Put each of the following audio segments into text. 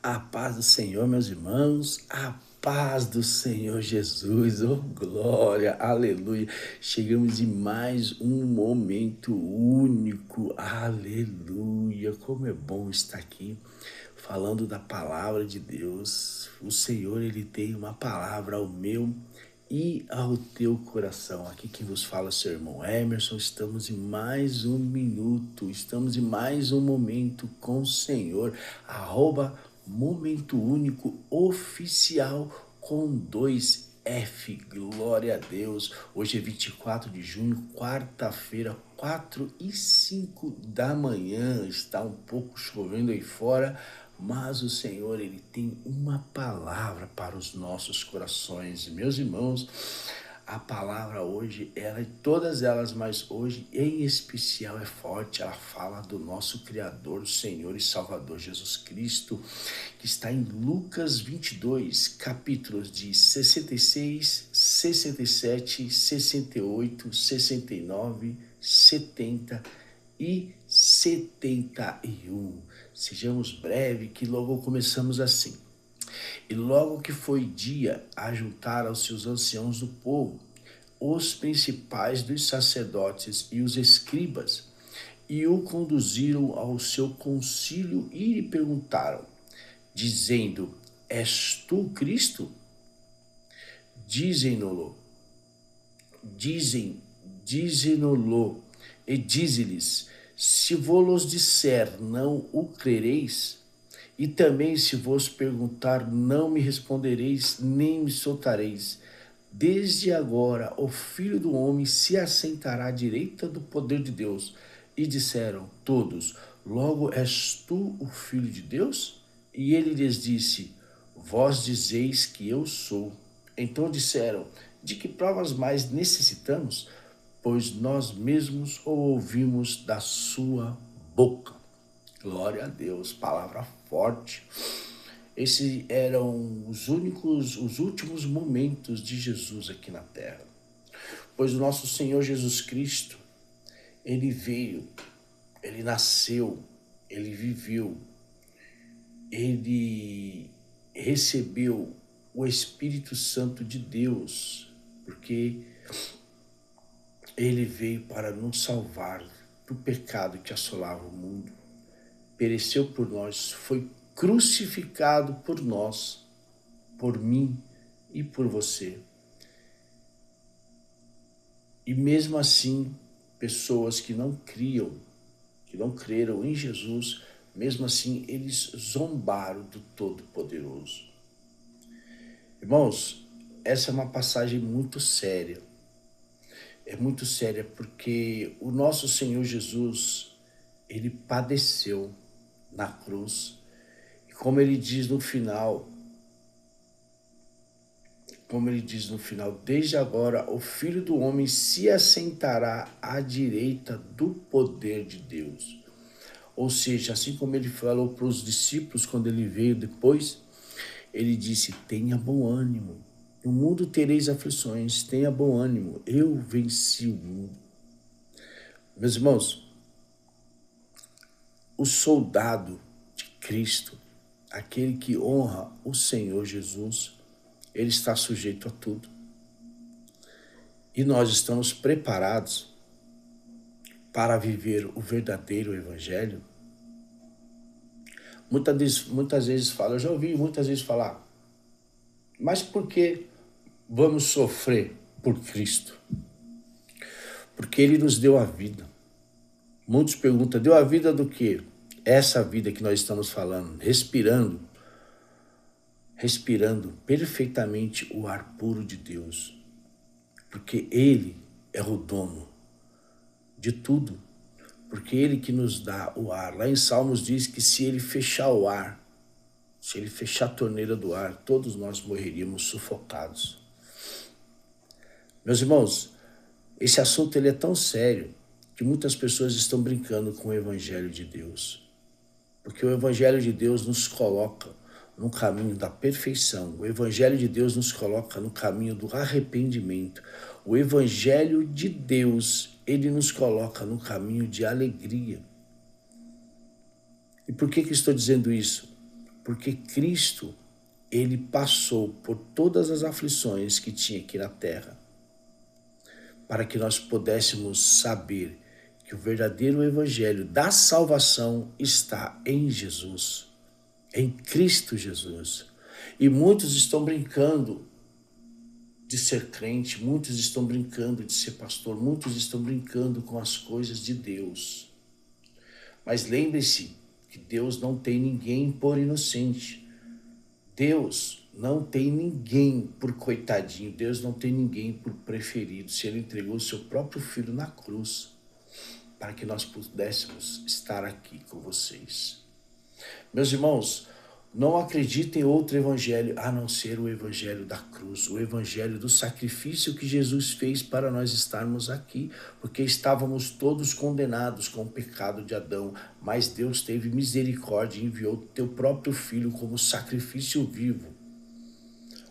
A paz do Senhor, meus irmãos, a paz do Senhor Jesus, oh glória, aleluia. Chegamos em mais um momento único, aleluia. Como é bom estar aqui falando da palavra de Deus. O Senhor, Ele tem uma palavra ao meu e ao teu coração. Aqui quem vos fala é seu irmão Emerson. Estamos em mais um minuto, estamos em mais um momento com o Senhor. Momento único oficial com 2F. Glória a Deus. Hoje é 24 de junho, quarta-feira, 4h05 da manhã. Está um pouco chovendo aí fora, mas o Senhor, Ele tem uma palavra para os nossos corações. Meus irmãos, a palavra hoje, todas elas, mas hoje em especial é forte. Ela fala do nosso Criador, o Senhor e Salvador Jesus Cristo, que está em Lucas 22, capítulos de 66, 67, 68, 69, 70 e 71. Sejamos breves, que logo começamos assim. E logo que foi dia, ajuntaram aos seus anciãos do povo, os principais dos sacerdotes e os escribas, e o conduziram ao seu concílio e lhe perguntaram, dizendo: És tu Cristo? Dizem-no-lo, e dize-lhes: se vos disser, não o crereis? E também se vos perguntar, não me respondereis, nem me soltareis. Desde agora o Filho do Homem se assentará à direita do poder de Deus. E disseram todos: logo és tu o Filho de Deus? E ele lhes disse: vós dizeis que eu sou. Então disseram: de que provas mais necessitamos? Pois nós mesmos o ouvimos da sua boca. Glória a Deus, palavra forte. Esses eram os últimos momentos de Jesus aqui na terra. Pois o nosso Senhor Jesus Cristo, Ele veio, Ele nasceu, Ele viveu, Ele recebeu o Espírito Santo de Deus, porque Ele veio para nos salvar do pecado que assolava o mundo. Pereceu por nós, foi crucificado por nós, por mim e por você. E mesmo assim, pessoas que não creram em Jesus, mesmo assim, eles zombaram do Todo-Poderoso. Irmãos, essa é uma passagem muito séria. É muito séria porque o nosso Senhor Jesus, Ele padeceu na cruz. E como ele diz no final, desde agora o Filho do Homem se assentará à direita do poder de Deus. Ou seja, assim como ele falou para os discípulos quando ele veio depois, ele disse: tenha bom ânimo, no mundo tereis aflições, tenha bom ânimo, eu venci o mundo. Meus irmãos, o soldado de Cristo, aquele que honra o Senhor Jesus, ele está sujeito a tudo. E nós estamos preparados para viver o verdadeiro evangelho? Muitas vezes fala, eu já ouvi muitas vezes falar, mas por que vamos sofrer por Cristo? Porque Ele nos deu a vida. Muitos perguntam, deu a vida do quê? Essa vida que nós estamos falando, respirando perfeitamente o ar puro de Deus. Porque Ele é o dono de tudo. Porque Ele que nos dá o ar. Lá em Salmos diz que se Ele fechar o ar, se Ele fechar a torneira do ar, todos nós morreríamos sufocados. Meus irmãos, esse assunto ele é tão sério que muitas pessoas estão brincando com o Evangelho de Deus. Porque o Evangelho de Deus nos coloca no caminho da perfeição. O Evangelho de Deus nos coloca no caminho do arrependimento. O Evangelho de Deus, ele nos coloca no caminho de alegria. E por que estou dizendo isso? Porque Cristo, ele passou por todas as aflições que tinha aqui na terra, para que nós pudéssemos saber que o verdadeiro evangelho da salvação está em Jesus, em Cristo Jesus. E muitos estão brincando de ser crente, muitos estão brincando de ser pastor, muitos estão brincando com as coisas de Deus. Mas lembre-se que Deus não tem ninguém por inocente. Deus não tem ninguém por coitadinho. Deus não tem ninguém por preferido. Se ele entregou o seu próprio filho na cruz para que nós pudéssemos estar aqui com vocês. Meus irmãos, não acreditem em outro evangelho a não ser o evangelho da cruz, o evangelho do sacrifício que Jesus fez para nós estarmos aqui, porque estávamos todos condenados com o pecado de Adão, mas Deus teve misericórdia e enviou o teu próprio filho como sacrifício vivo.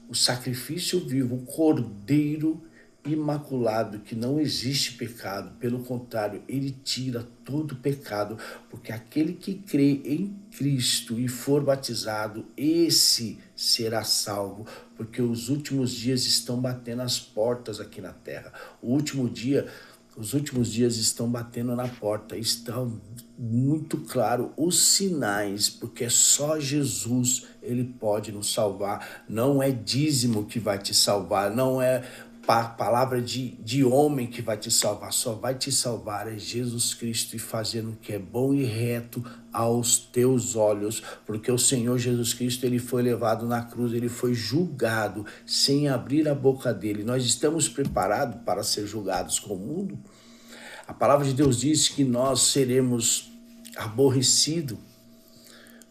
O sacrifício vivo, o cordeiro imaculado, que não existe pecado, pelo contrário, ele tira todo pecado, porque aquele que crê em Cristo e for batizado, esse será salvo, porque os últimos dias estão batendo as portas aqui na terra. Os últimos dias estão batendo na porta, estão muito claro os sinais, porque só Jesus, ele pode nos salvar. Não é dízimo que vai te salvar, não é palavra de homem que vai te salvar, só vai te salvar é Jesus Cristo, e fazendo o que é bom e reto aos teus olhos, porque o Senhor Jesus Cristo, ele foi levado na cruz, ele foi julgado sem abrir a boca dele. Nós estamos preparados para ser julgados com o mundo? A palavra de Deus diz que nós seremos aborrecidos,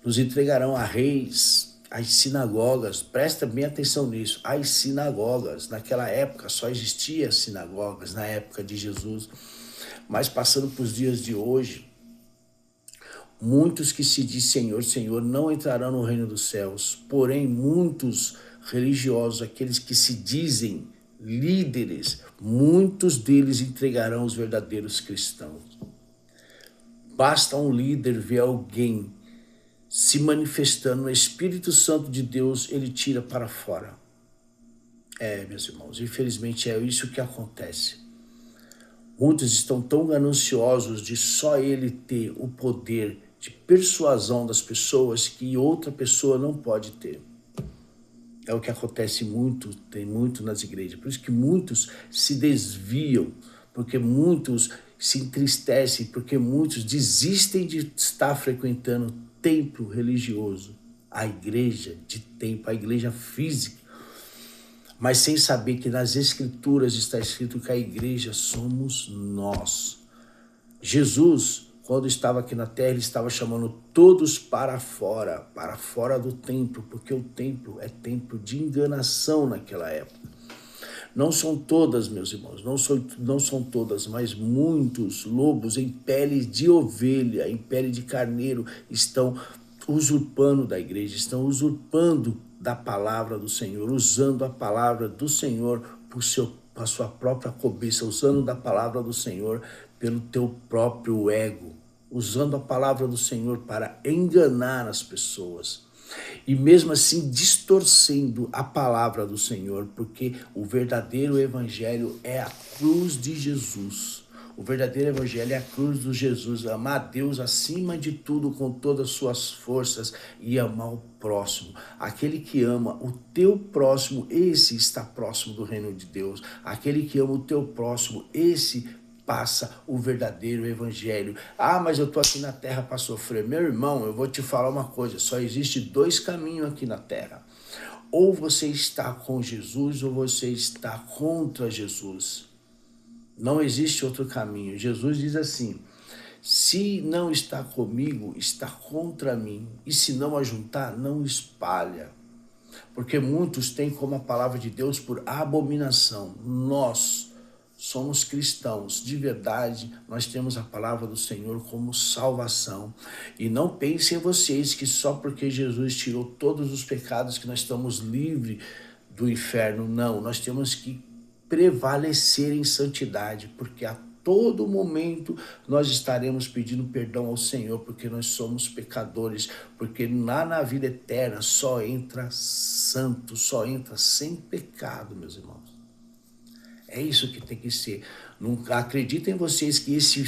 nos entregarão a reis, as sinagogas. Presta bem atenção nisso, as sinagogas. Naquela época só existiam sinagogas, na época de Jesus. Mas passando para os dias de hoje, muitos que se diz Senhor, Senhor, não entrarão no reino dos céus. Porém, muitos religiosos, aqueles que se dizem líderes, muitos deles entregarão os verdadeiros cristãos. Basta um líder ver alguém se manifestando no Espírito Santo de Deus, ele tira para fora. Meus irmãos, infelizmente é isso que acontece. Muitos estão tão gananciosos de só ele ter o poder de persuasão das pessoas que outra pessoa não pode ter. É o que acontece muito, tem muito nas igrejas. Por isso que muitos se desviam, porque muitos se entristecem, porque muitos desistem de estar frequentando templo religioso, a igreja de templo, a igreja física, mas sem saber que nas Escrituras está escrito que a igreja somos nós. Jesus, quando estava aqui na terra, ele estava chamando todos para fora do templo, porque o templo é templo de enganação naquela época. Não são todas, meus irmãos, não são todas, mas muitos lobos em pele de ovelha, em pele de carneiro, estão usurpando da igreja, estão usurpando da palavra do Senhor, usando a palavra do Senhor para sua própria cobiça, usando da palavra do Senhor pelo teu próprio ego, usando a palavra do Senhor para enganar as pessoas. E mesmo assim distorcendo a palavra do Senhor, porque o verdadeiro evangelho é a cruz de Jesus. O verdadeiro evangelho é a cruz de Jesus, amar a Deus acima de tudo com todas as suas forças e amar o próximo. Aquele que ama o teu próximo, esse está próximo do reino de Deus. Aquele que ama o teu próximo, esse passa o verdadeiro evangelho. Mas eu tô aqui na terra para sofrer. Meu irmão, eu vou te falar uma coisa, só existe 2 caminhos aqui na terra. Ou você está com Jesus ou você está contra Jesus. Não existe outro caminho. Jesus diz assim: se não está comigo, está contra mim. E se não ajuntar, não espalha. Porque muitos têm como a palavra de Deus por abominação. Nós somos cristãos de verdade, nós temos a palavra do Senhor como salvação. E não pensem vocês que só porque Jesus tirou todos os pecados que nós estamos livres do inferno. Não, nós temos que prevalecer em santidade, porque todo momento nós estaremos pedindo perdão ao Senhor, porque nós somos pecadores, porque lá na vida eterna só entra santo, só entra sem pecado, meus irmãos. É isso que tem que ser. Nunca acreditem vocês que esse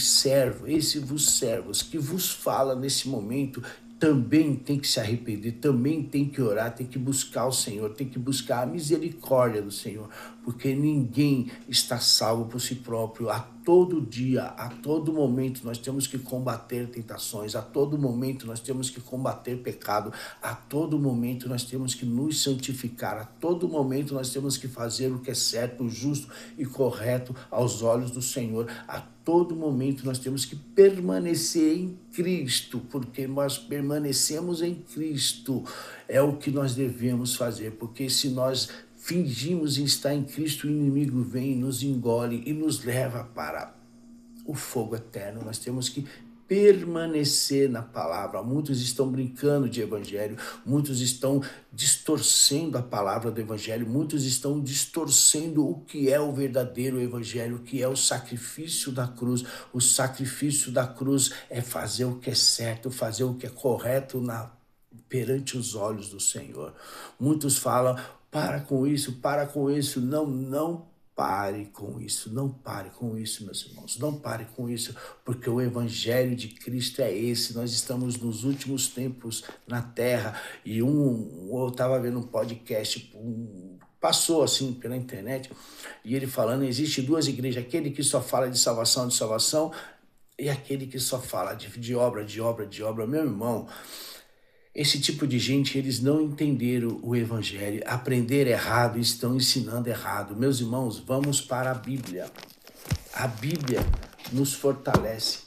vos servos que vos fala nesse momento, também tem que se arrepender, também tem que orar, tem que buscar o Senhor, tem que buscar a misericórdia do Senhor, porque ninguém está salvo por si próprio. A todo dia, a todo momento nós temos que combater tentações, a todo momento nós temos que combater pecado, a todo momento nós temos que nos santificar, a todo momento nós temos que fazer o que é certo, justo e correto aos olhos do Senhor. A todo momento nós temos que permanecer em Cristo, porque nós permanecemos em Cristo, é o que nós devemos fazer, porque se nós fingimos estar em Cristo, o inimigo vem, nos engole e nos leva para o fogo eterno. Nós temos que permanecer na palavra. Muitos estão brincando de evangelho, muitos estão distorcendo a palavra do evangelho, muitos estão distorcendo o que é o verdadeiro evangelho, o que é o sacrifício da cruz. O sacrifício da cruz é fazer o que é certo, fazer o que é correto perante os olhos do Senhor. Muitos falam, para com isso, não pare com isso, não pare com isso, meus irmãos, não pare com isso, porque o evangelho de Cristo é esse. Nós estamos nos últimos tempos na terra, e eu estava vendo um podcast, passou assim pela internet, e ele falando, existe duas igrejas, aquele que só fala de salvação, e aquele que só fala de obra. Meu irmão, esse tipo de gente, eles não entenderam o evangelho, aprenderam errado, estão ensinando errado. Meus irmãos, vamos para a Bíblia. A Bíblia nos fortalece.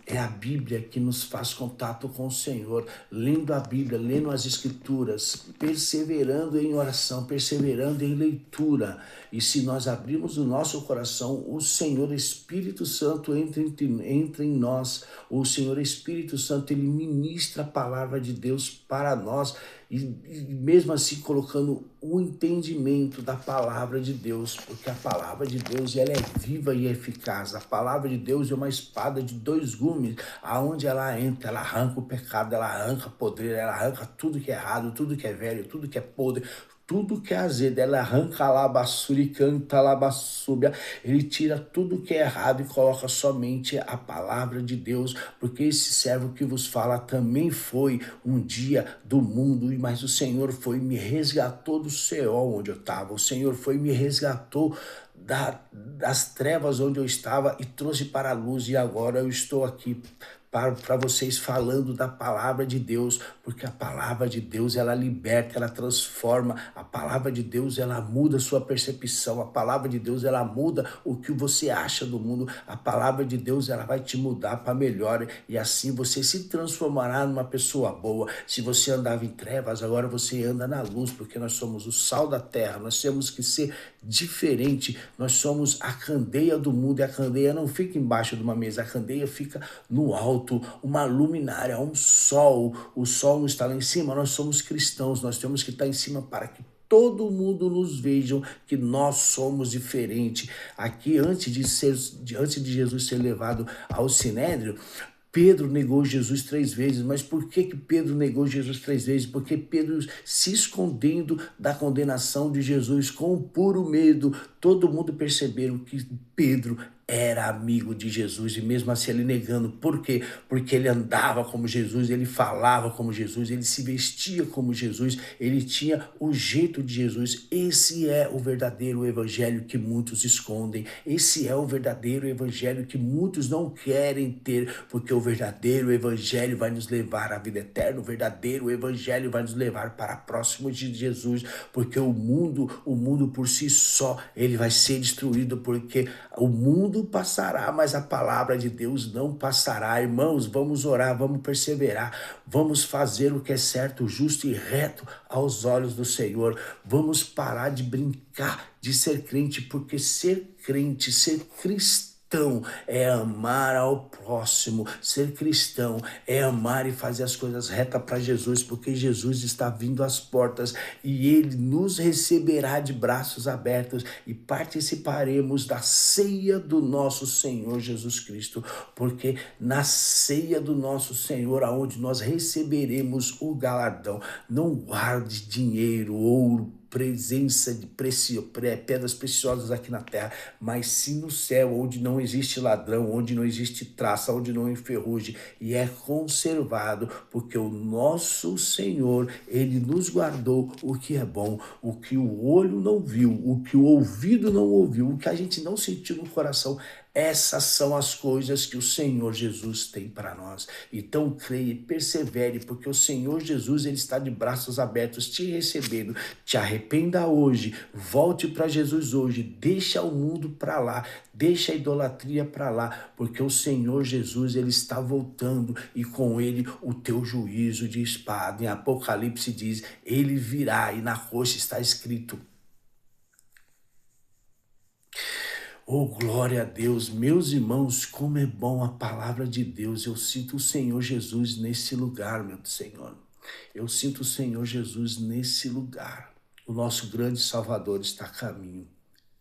É a Bíblia que nos faz contato com o Senhor. Lendo a Bíblia, lendo as Escrituras, perseverando em oração, perseverando em leitura. E se nós abrirmos o nosso coração, o Senhor Espírito Santo entra em nós. O Senhor Espírito Santo, ele ministra a palavra de Deus para nós. E mesmo assim colocando o entendimento da palavra de Deus, porque a palavra de Deus, ela é viva e eficaz. A palavra de Deus é uma espada de dois gumes, aonde ela entra, ela arranca o pecado, ela arranca a podreira, ela arranca tudo que é errado, tudo que é velho, tudo que é podre, tudo que é azedo. Ela arranca a labassura e canta a labassúbia. Ele tira tudo que é errado e coloca somente a palavra de Deus, porque esse servo que vos fala também foi um dia do mundo, mas o Senhor foi e me resgatou do Seol onde eu estava. O Senhor foi e me resgatou das trevas onde eu estava e trouxe para a luz, e agora eu estou aqui para vocês falando da palavra de Deus, porque a palavra de Deus, ela liberta, ela transforma. A palavra de Deus, ela muda a sua percepção. A palavra de Deus, ela muda o que você acha do mundo. A palavra de Deus, ela vai te mudar para melhor, e assim você se transformará numa pessoa boa. Se você andava em trevas, agora você anda na luz, porque nós somos o sal da terra. Nós temos que ser diferente. Nós somos a candeia do mundo, e a candeia não fica embaixo de uma mesa, a candeia fica no alto, uma luminária, um sol. O sol não está lá em cima. Nós somos cristãos, nós temos que estar em cima para que todo mundo nos veja que nós somos diferentes. Aqui, antes de Jesus ser levado ao Sinédrio, Pedro negou Jesus 3 vezes. Mas por que Pedro negou Jesus 3 vezes? Porque Pedro, se escondendo da condenação de Jesus com puro medo, todo mundo perceberam que Pedro era amigo de Jesus, e mesmo assim ele negando. Por quê? Porque ele andava como Jesus, ele falava como Jesus, ele se vestia como Jesus, ele tinha o jeito de Jesus. Esse é o verdadeiro evangelho que muitos escondem. Esse é o verdadeiro evangelho que muitos não querem ter, porque o verdadeiro evangelho vai nos levar à vida eterna. O verdadeiro evangelho vai nos levar para próximo de Jesus, porque o mundo por si só, ele vai ser destruído, porque o mundo passará, mas a palavra de Deus não passará. Irmãos, vamos orar, vamos perseverar, vamos fazer o que é certo, justo e reto aos olhos do Senhor. Vamos parar de brincar de ser crente, porque ser crente, ser cristão, cristão é amar ao próximo. Ser cristão é amar e fazer as coisas retas para Jesus, porque Jesus está vindo às portas e ele nos receberá de braços abertos e participaremos da ceia do nosso Senhor Jesus Cristo, porque na ceia do nosso Senhor, aonde nós receberemos o galardão. Não guarde dinheiro, ouro, presença de pedras preciosas aqui na terra, mas sim no céu, onde não existe ladrão, onde não existe traça, onde não enferruje, e é conservado, porque o nosso Senhor, ele nos guardou o que é bom, o que o olho não viu, o que o ouvido não ouviu, o que a gente não sentiu no coração. Essas são as coisas que o Senhor Jesus tem para nós. Então creia e persevere, porque o Senhor Jesus, ele está de braços abertos te recebendo. Te arrependa hoje, volte para Jesus hoje, deixa o mundo para lá, deixa a idolatria para lá, porque o Senhor Jesus, ele está voltando e com ele o teu juízo de espada. Em Apocalipse diz, ele virá e na coxa está escrito: oh, glória a Deus, meus irmãos, como é bom a palavra de Deus. Eu sinto o Senhor Jesus nesse lugar, meu Senhor. Eu sinto o Senhor Jesus nesse lugar. O nosso grande Salvador está a caminho.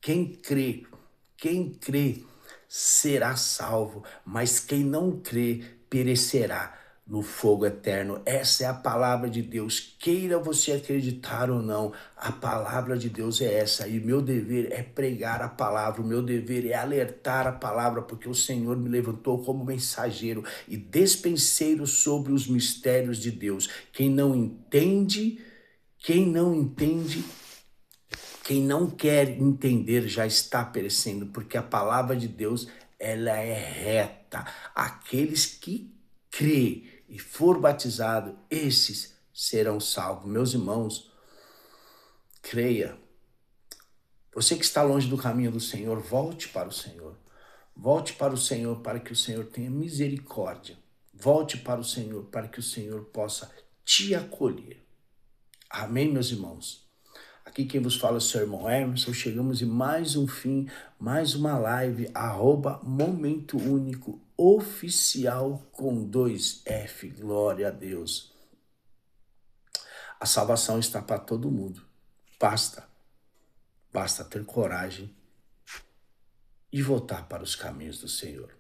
Quem crê será salvo, mas quem não crê perecerá no fogo eterno. Essa é a palavra de Deus. Queira você acreditar ou não, a palavra de Deus é essa. E o meu dever é pregar a palavra, o meu dever é alertar a palavra, porque o Senhor me levantou como mensageiro e despenseiro sobre os mistérios de Deus. Quem não entende, quem não quer entender já está perecendo, porque a palavra de Deus, ela é reta. Aqueles que crê e for batizado, esses serão salvos. Meus irmãos, creia. Você que está longe do caminho do Senhor, volte para o Senhor. Volte para o Senhor para que o Senhor tenha misericórdia. Volte para o Senhor para que o Senhor possa te acolher. Amém, meus irmãos? Aqui quem vos fala é o seu irmão Emerson. Chegamos em mais um fim, mais uma live, @Momento Único Oficial com 2F. Glória a Deus. A salvação está para todo mundo. Basta ter coragem e voltar para os caminhos do Senhor.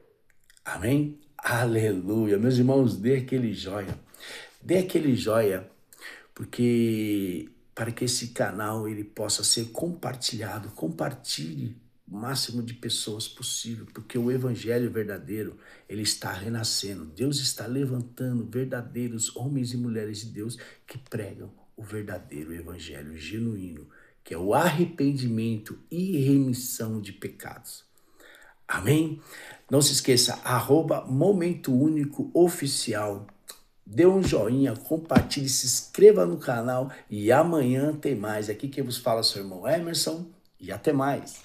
Amém? Aleluia. Meus irmãos, dê aquele joia. Dê aquele joia, porque para que esse canal ele possa ser compartilhado, compartilhe o máximo de pessoas possível, porque o evangelho verdadeiro, ele está renascendo. Deus está levantando verdadeiros homens e mulheres de Deus que pregam o verdadeiro evangelho genuíno, que é o arrependimento e remissão de pecados. Amém? Não se esqueça, @Momento Único Oficial. Dê um joinha, compartilhe, se inscreva no canal e amanhã tem mais. Aqui quem vos fala é o seu irmão Emerson e até mais.